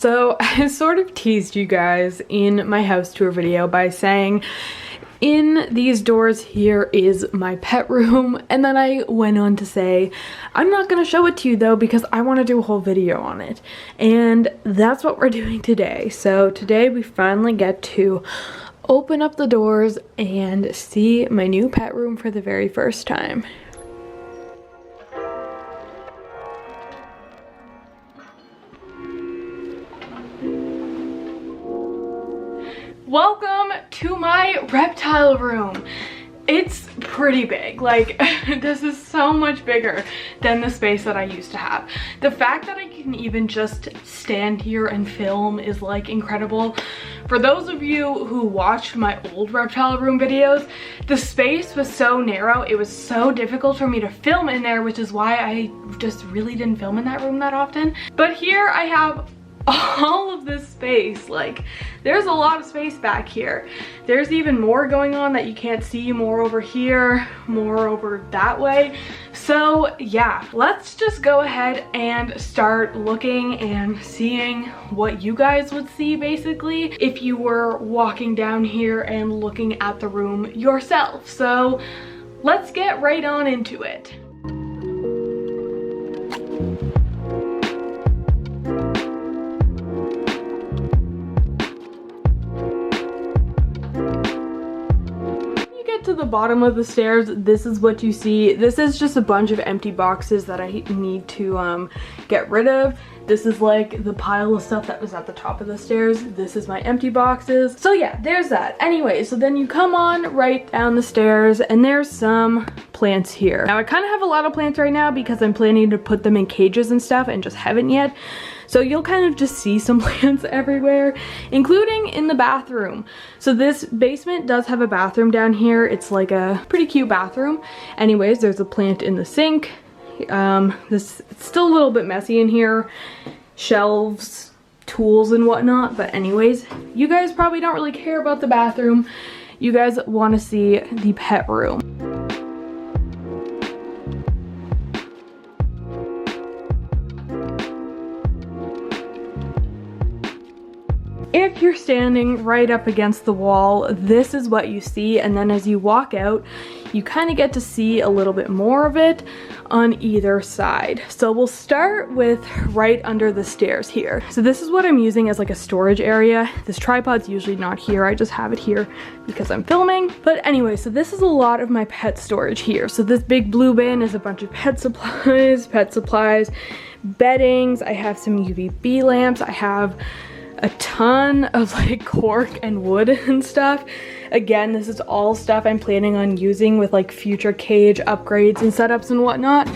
So I sort of teased you guys in my house tour video by saying in these doors here is my pet room, and then I went on to say I'm not gonna show it to you though because I want to do a whole video on it, and that's what we're doing today. So today we finally get to open up the doors and see my new pet room for the very first time. Welcome to my reptile room. It's pretty big. Like, this is so much bigger than the space that I used to have. The fact that I can even just stand here and film is like incredible. For those of you who watched my old reptile room videos, the space was so narrow, it was so difficult for me to film in there, which is why I just really didn't film in that room that often. But here I have all of this space. Like, there's a lot of space back here. There's even more going on that you can't see, more over here, more over that way. So yeah, let's just go ahead and start looking and seeing what you guys would see basically if you were walking down here and looking at the room yourself. So let's get right on into it. To the bottom of the stairs, this is what you see. This is just a bunch of empty boxes that I need to get rid of. This is like the pile of stuff that was at the top of the stairs. This is my empty boxes. So yeah, there's that. Anyway, so then you come on right down the stairs and there's some plants here. Now I kind of have a lot of plants right now because I'm planning to put them in cages and stuff and just haven't yet. So you'll kind of just see some plants everywhere, including in the bathroom. So this basement does have a bathroom down here. It's like a pretty cute bathroom. Anyways, there's a plant in the sink. It's still a little bit messy in here. Shelves, tools and whatnot. But anyways, you guys probably don't really care about the bathroom. You guys want to see the pet room. If you're standing right up against the wall, this is what you see, and then as you walk out, you kind of get to see a little bit more of it on either side. So we'll start with right under the stairs here. So this is what I'm using as like a storage area. This tripod's usually not here, I just have it here because I'm filming. But anyway, so this is a lot of my pet storage here. So this big blue bin is a bunch of pet supplies, beddings, I have some UVB lamps, I have a ton of like cork and wood and stuff. Again, this is all stuff I'm planning on using with like future cage upgrades and setups and whatnot.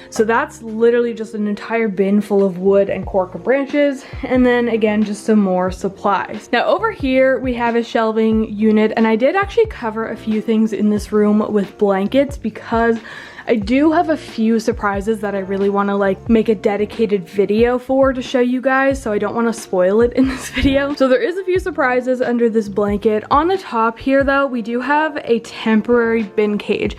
So that's literally just an entire bin full of wood and cork and branches. And then again, just some more supplies. Now over here, we have a shelving unit, and I did actually cover a few things in this room with blankets because I do have a few surprises that I really want to like make a dedicated video for to show you guys, so I don't want to spoil it in this video. So there is a few surprises under this blanket. On the top here though, we do have a temporary bin cage.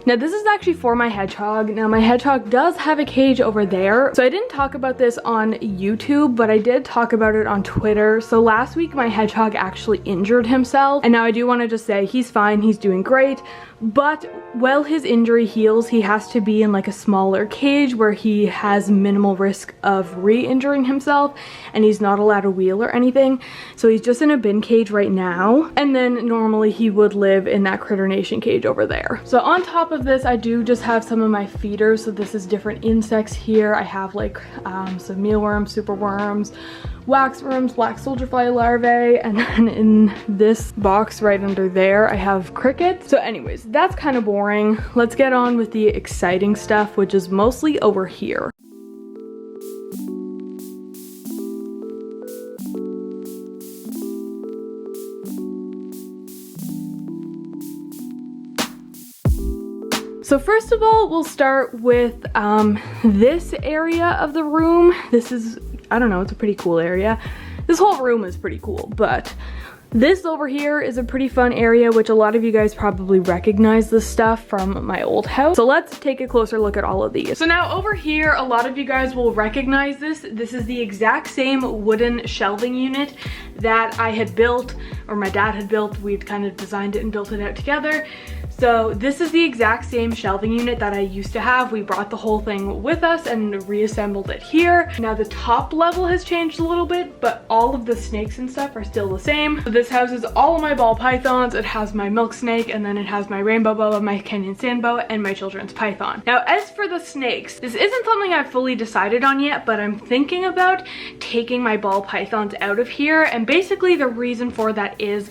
Now this is actually for my hedgehog. Now my hedgehog does have a cage over there. So I didn't talk about this on YouTube, but I did talk about it on Twitter. So last week my hedgehog actually injured himself. And now I do want to just say he's fine, he's doing great. But while his injury heals, he has to be in like a smaller cage where he has minimal risk of re-injuring himself, and he's not allowed to wheel or anything. So he's just in a bin cage right now. And then normally he would live in that Critter Nation cage over there. So on top of this, I do just have some of my feeders. So this is different insects here. I have like some mealworms, superworms, waxworms, black soldier fly larvae, and then in this box right under there I have crickets. So anyways, that's kind of boring. Let's get on with the exciting stuff, which is mostly over here. So first of all, we'll start with this area of the room. This is, I don't know, it's a pretty cool area. This whole room is pretty cool, but This over here is a pretty fun area, which a lot of you guys probably recognize this stuff from my old house. So let's take a closer look at all of these. So now over here, a lot of you guys will recognize this. This is the exact same wooden shelving unit that I had built, or my dad had built. We'd kind of designed it and built it out together. So this is the exact same shelving unit that I used to have. We brought the whole thing with us and reassembled it here. Now the top level has changed a little bit, but all of the snakes and stuff are still the same. So this houses all of my ball pythons. It has my milk snake, and then it has my rainbow boa, my Kenyan sand boa, and my children's python. Now as for the snakes, this isn't something I've fully decided on yet, but I'm thinking about taking my ball pythons out of here. And basically the reason for that is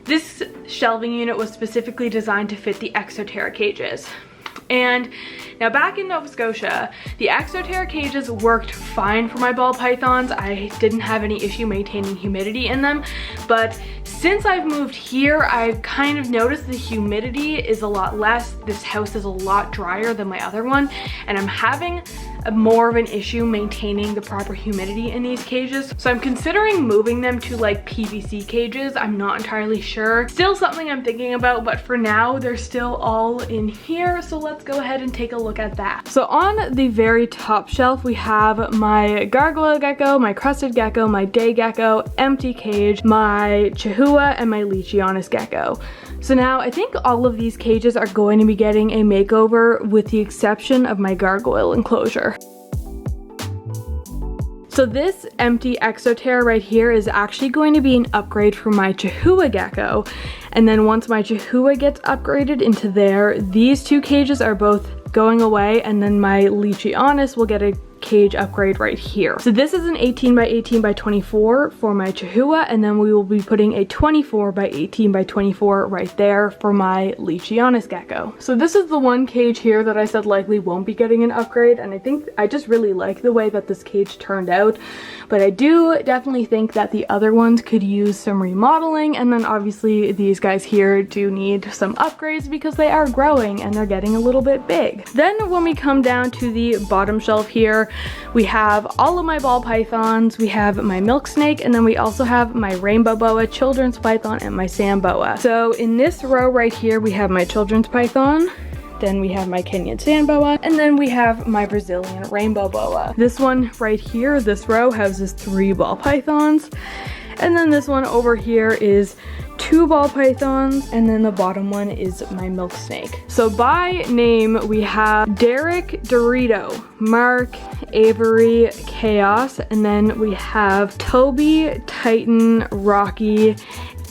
this shelving unit was specifically designed to fit the Exoterra cages. And now back in Nova Scotia, the Exoterra cages worked fine for my ball pythons. I didn't have any issue maintaining humidity in them, but since I've moved here, I've kind of noticed the humidity is a lot less. This house is a lot drier than my other one, and I'm having more of an issue maintaining the proper humidity in these cages. So I'm considering moving them to like PVC cages. I'm not entirely sure. Still something I'm thinking about, but for now they're still all in here. So let's go ahead and take a look at that. So on the very top shelf, we have my gargoyle gecko, my crested gecko, my day gecko, empty cage, my chihuahua, and my leachianus gecko. So now I think all of these cages are going to be getting a makeover with the exception of my gargoyle enclosure. So this empty Exoterra right here is actually going to be an upgrade for my chihuahua gecko. And then once my chihuahua gets upgraded into there, these two cages are both going away, and then my leachianus will get a cage upgrade right here. So this is an 18 by 18 by 24 for my chihuahua, and then we will be putting a 24 by 18 by 24 right there for my leachianus gecko. So this is the one cage here that I said likely won't be getting an upgrade, and I think I just really like the way that this cage turned out, but I do definitely think that the other ones could use some remodeling, and then obviously these guys here do need some upgrades because they are growing and they're getting a little bit big. Then when we come down to the bottom shelf here, we have all of my ball pythons, we have my milk snake, and then we also have my rainbow boa, children's python, and my sand boa. So in this row right here, we have my children's python, then we have my Kenyan sand boa, and then we have my Brazilian rainbow boa. This one right here, this row, houses 3 ball pythons, and then this one over here is 2 ball pythons, and then the bottom one is my milk snake. So by name, we have Derek, Dorito, Mark, Avery, Chaos, and then we have Toby, Titan, Rocky,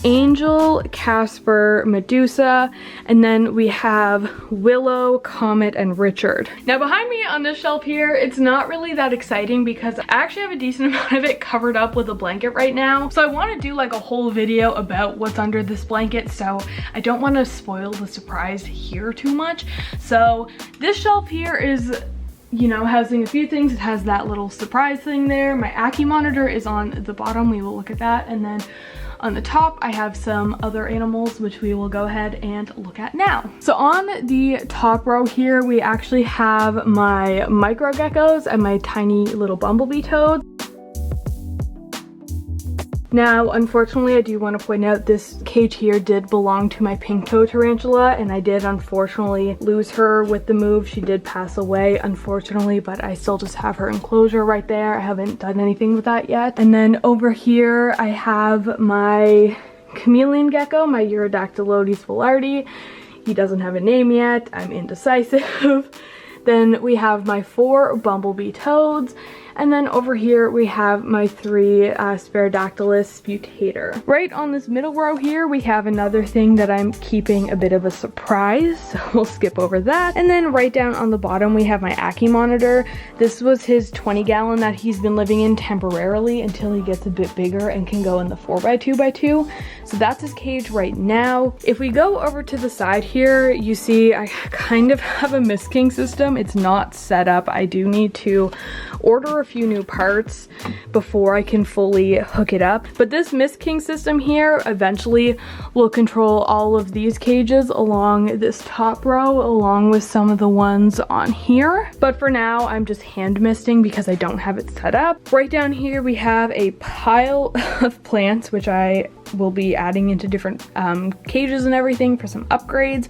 Angel, Casper, Medusa, and then we have Willow, Comet, and Richard. Now behind me on this shelf here, it's not really that exciting because I actually have a decent amount of it covered up with a blanket right now. So I want to do like a whole video about what's under this blanket, so I don't want to spoil the surprise here too much. So this shelf here is, you know, housing a few things. It has that little surprise thing there. My Ackie monitor is on the bottom. We will look at that. And then on the top, I have some other animals, which we will go ahead and look at now. So on the top row here, we actually have my micro geckos and my tiny little bumblebee toads. Now, unfortunately, I do want to point out this cage here did belong to my pink toe tarantula, and I did unfortunately lose her with the move. She did pass away, unfortunately, but I still just have her enclosure right there. I haven't done anything with that yet. And then over here, I have my chameleon gecko, my Urodactylodes velarde. He doesn't have a name yet. I'm indecisive. Then we have my 4 bumblebee toads. And then over here we have my 3 Sphaerodactylus sputator. Right on this middle row here we have another thing that I'm keeping a bit of a surprise, so we'll skip over that. And then right down on the bottom we have my Ackie monitor. This was his 20-gallon that he's been living in temporarily until he gets a bit bigger and can go in the 4x2x2. So that's his cage right now. If we go over to the side here, you see I kind of have a Miss King system. It's not set up. I do need to order a few new parts before I can fully hook it up. But this Mist King system here eventually will control all of these cages along this top row, along with some of the ones on here. But for now, I'm just hand misting because I don't have it set up. Right down here, we have a pile of plants, which I will be adding into different cages and everything for some upgrades.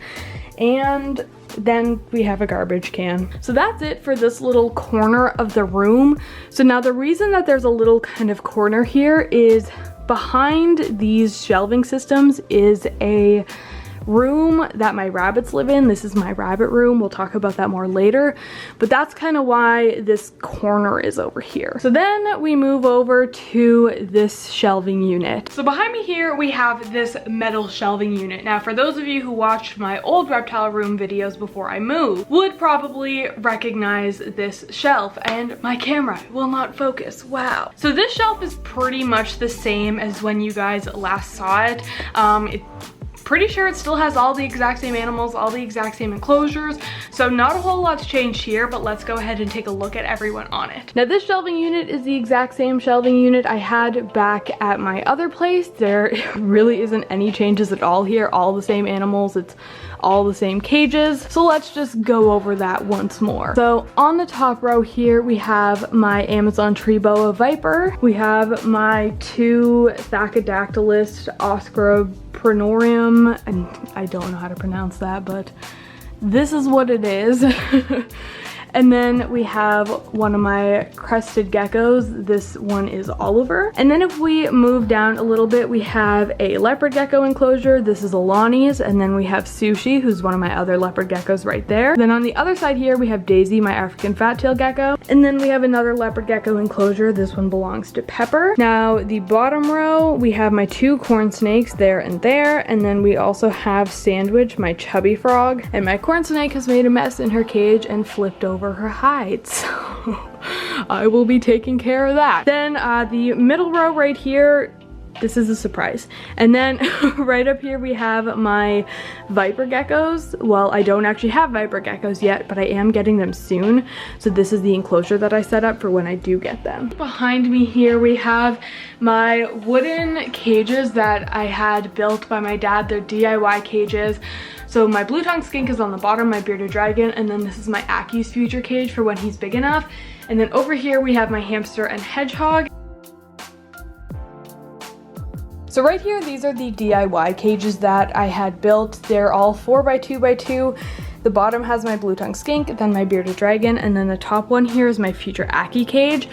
And then we have a garbage can. So that's it for this little corner of the room. So now the reason that there's a little kind of corner here is behind these shelving systems is a room that my rabbits live in. This is my rabbit room. We'll talk about that more later, but that's kind of why this corner is over here. So then we move over to this shelving unit. So behind me here, we have this metal shelving unit. Now, for those of you who watched my old reptile room videos before I moved, would probably recognize this shelf, and my camera will not focus. Wow. So this shelf is pretty much the same as when you guys last saw it. Pretty sure it still has all the exact same animals, all the exact same enclosures, so not a whole lot's changed here, but let's go ahead and take a look at everyone on it. Now this shelving unit is the exact same shelving unit I had back at my other place. There really isn't any changes at all here, all the same animals, it's all the same cages. So let's just go over that once more. So on the top row here, we have my Amazon tree boa viper. We have my two Thacodactylus oscroprenorium, and I don't know how to pronounce that, but this is what it is. And then we have one of my crested geckos. This one is Oliver. And then if we move down a little bit, we have a leopard gecko enclosure. This is Alani's. And then we have Sushi, who's one of my other leopard geckos right there. Then on the other side here, we have Daisy, my African fat-tail gecko. And then we have another leopard gecko enclosure. This one belongs to Pepper. Now the bottom row, we have my two corn snakes there and there. And then we also have Sandwich, my chubby frog. And my corn snake has made a mess in her cage and flipped over her hide, so I will be taking care of that. Then the middle row right here, this is a surprise. And then right up here we have my viper geckos. Well, I don't actually have viper geckos yet, but I am getting them soon. So this is the enclosure that I set up for when I do get them. Behind me here we have my wooden cages that I had built by my dad. They're DIY cages. So my blue tongue skink is on the bottom, my bearded dragon, and then this is my Aki's future cage for when he's big enough. And then over here we have my hamster and hedgehog. So right here, these are the DIY cages that I had built. They're all 4x2x2. The bottom has my blue tongue skink, then my bearded dragon, and then the top one here is my future Aki cage.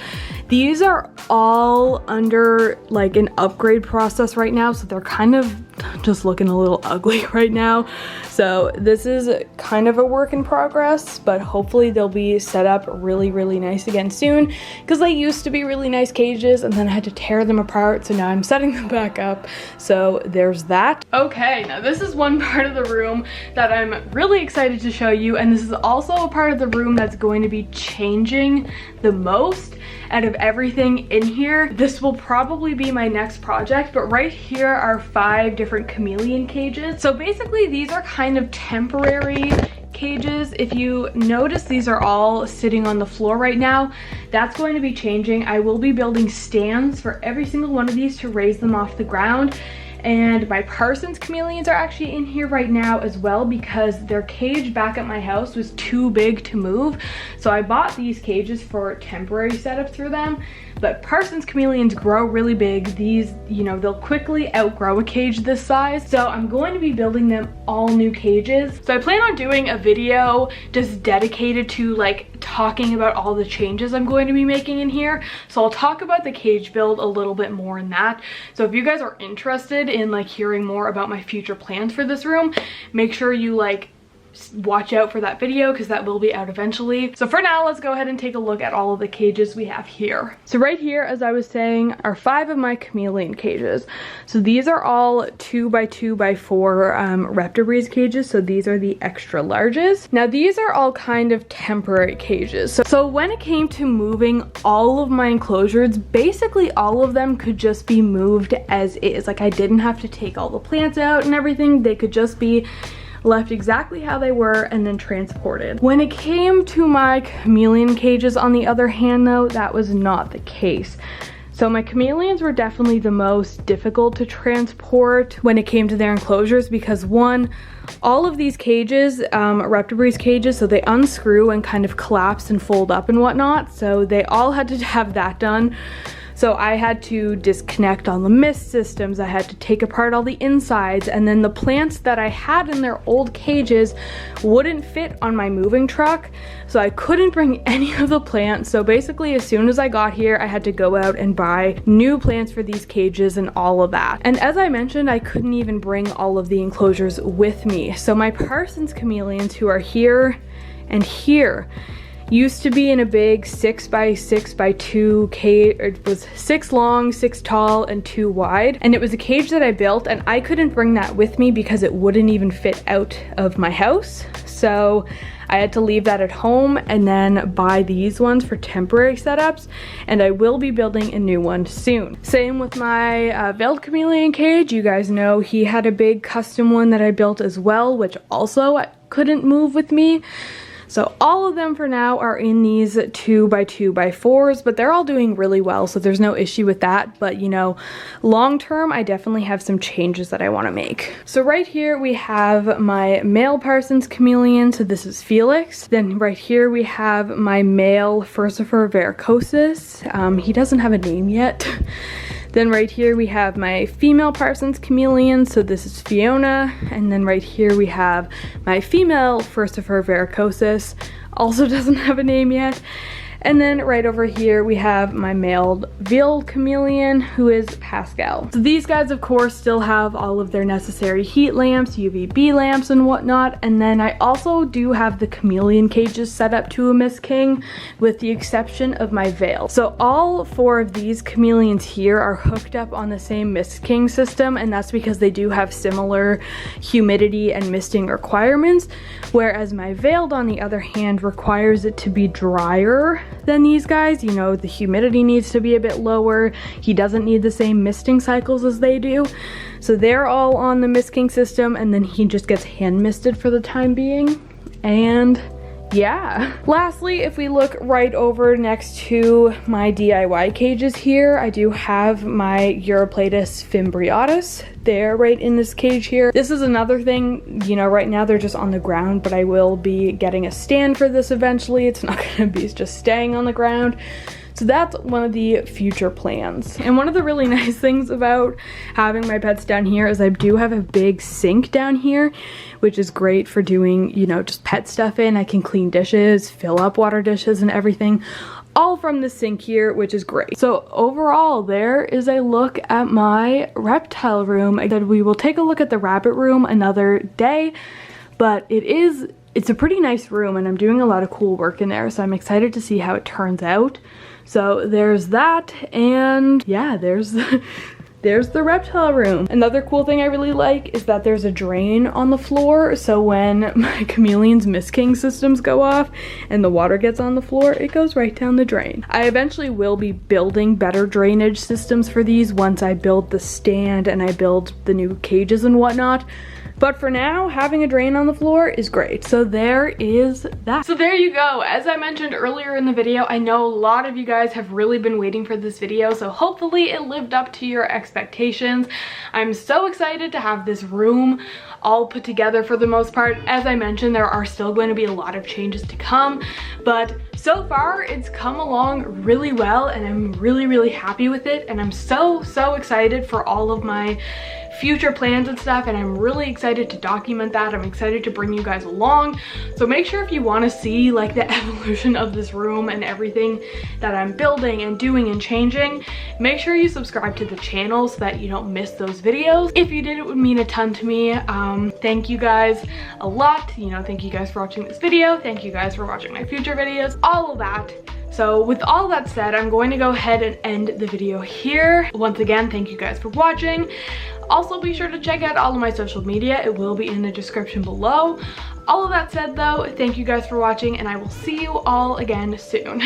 These are all under like an upgrade process right now, so they're kind of just looking a little ugly right now. So this is kind of a work in progress, but hopefully they'll be set up really, really nice again soon, because they used to be really nice cages and then I had to tear them apart, so now I'm setting them back up. So there's that. Okay, now this is one part of the room that I'm really excited to show you, and this is also a part of the room that's going to be changing the most out of everything in here. This will probably be my next project, but right here are 5 different chameleon cages. So basically these are kind of temporary cages. If you notice, these are all sitting on the floor right now. That's going to be changing. I will be building stands for every single one of these to raise them off the ground. And my Parsons Chameleons are actually in here right now as well, because their cage back at my house was too big to move. So I bought these cages for temporary setup through them. But Parsons Chameleons grow really big. These, you know, they'll quickly outgrow a cage this size. So I'm going to be building them all new cages. So I plan on doing a video just dedicated to like talking about all the changes I'm going to be making in here. So I'll talk about the cage build a little bit more in that. So if you guys are interested in like hearing more about my future plans for this room, make sure you like watch out for that video, because that will be out eventually. So for now, let's go ahead and take a look at all of the cages we have here. So right here, as I was saying, are 5 of my chameleon cages. So these are all 2x2x4 Reptibreeze cages. So these are the extra larges. Now these are all kind of temporary cages. So when it came to moving all of my enclosures, basically all of them could just be moved as is. Like I didn't have to take all the plants out and everything. They could just be left exactly how they were, and then transported. When it came to my chameleon cages, on the other hand though, that was not the case. So my chameleons were definitely the most difficult to transport when it came to their enclosures, because one, all of these cages, Reptibrary's cages, so they unscrew and kind of collapse and fold up and whatnot, so they all had to have that done. So I had to disconnect all the mist systems, I had to take apart all the insides, and then the plants that I had in their old cages wouldn't fit on my moving truck, so I couldn't bring any of the plants. So basically as soon as I got here, I had to go out and buy new plants for these cages and all of that. And as I mentioned, I couldn't even bring all of the enclosures with me. So my Parsons Chameleons, who are here and here, used to be in a big 6x6x2 cage. It was 6 long, 6 tall, and 2 wide, and it was a cage that I built, and I couldn't bring that with me because it wouldn't even fit out of my house. So I had to leave that at home and then buy these ones for temporary setups, and I will be building a new one soon. Same with my veiled chameleon cage. You guys know he had a big custom one that I built as well, which also I couldn't move with me. So all of them for now are in these 2x2x4s, but they're all doing really well, so there's no issue with that. But you know, long term, I definitely have some changes that I want to make. So right here we have my male Parsons Chameleon, so this is Felix. Then right here we have my male Furcifer varicosus. He doesn't have a name yet. Then right here we have my female Parsons Chameleon, so this is Fiona. And then right here we have my female Furcifer varicosus, also doesn't have a name yet. And then right over here we have my male veiled chameleon, who is Pascal. So these guys of course still have all of their necessary heat lamps, UVB lamps and whatnot. And then I also do have the chameleon cages set up to a Mist King, with the exception of my veil. So all 4 of these chameleons here are hooked up on the same Mist King system, and that's because they do have similar humidity and misting requirements, whereas my veiled on the other hand requires it to be drier than these guys. You know, the humidity needs to be a bit lower. He doesn't need the same misting cycles as they do. So they're all on the Mist King system, and then he just gets hand misted for the time being. And yeah. Lastly, if we look right over next to my DIY cages here, I do have my Europlatus fimbriatus. They're right in this cage here. This is another thing, you know, right now they're just on the ground, but I will be getting a stand for this eventually. It's not gonna be just staying on the ground. So that's one of the future plans. And one of the really nice things about having my pets down here is I do have a big sink down here, which is great for doing, you know, just pet stuff in. I can clean dishes, fill up water dishes and everything, all from the sink here, which is great. So overall, there is a look at my reptile room. I said we will take a look at the rabbit room another day, but it's a pretty nice room and I'm doing a lot of cool work in there, so I'm excited to see how it turns out. So there's that, and yeah, there's the reptile room. Another cool thing I really like is that there's a drain on the floor, so when my chameleon's Mist King systems go off and the water gets on the floor, it goes right down the drain. I eventually will be building better drainage systems for these once I build the stand and I build the new cages and whatnot. But for now, having a drain on the floor is great. So there is that. So there you go. As I mentioned earlier in the video, I know a lot of you guys have really been waiting for this video, so hopefully it lived up to your expectations. I'm so excited to have this room all put together for the most part. As I mentioned, there are still going to be a lot of changes to come, but so far it's come along really well and I'm really happy with it, and I'm so excited for all of my future plans and stuff, and I'm really excited to document that. I'm excited to bring you guys along. So make sure if you want to see like the evolution of this room and everything that I'm building and doing and changing, make sure you subscribe to the channel so that you don't miss those videos. If you did, it would mean a ton to me. Thank you guys a lot. You know, thank you guys for watching this video. Thank you guys for watching my future videos, all of that. So with all that said, I'm going to go ahead and end the video here. Once again, thank you guys for watching. Also, be sure to check out all of my social media. It will be in the description below. All of that said though, thank you guys for watching, and I will see you all again soon.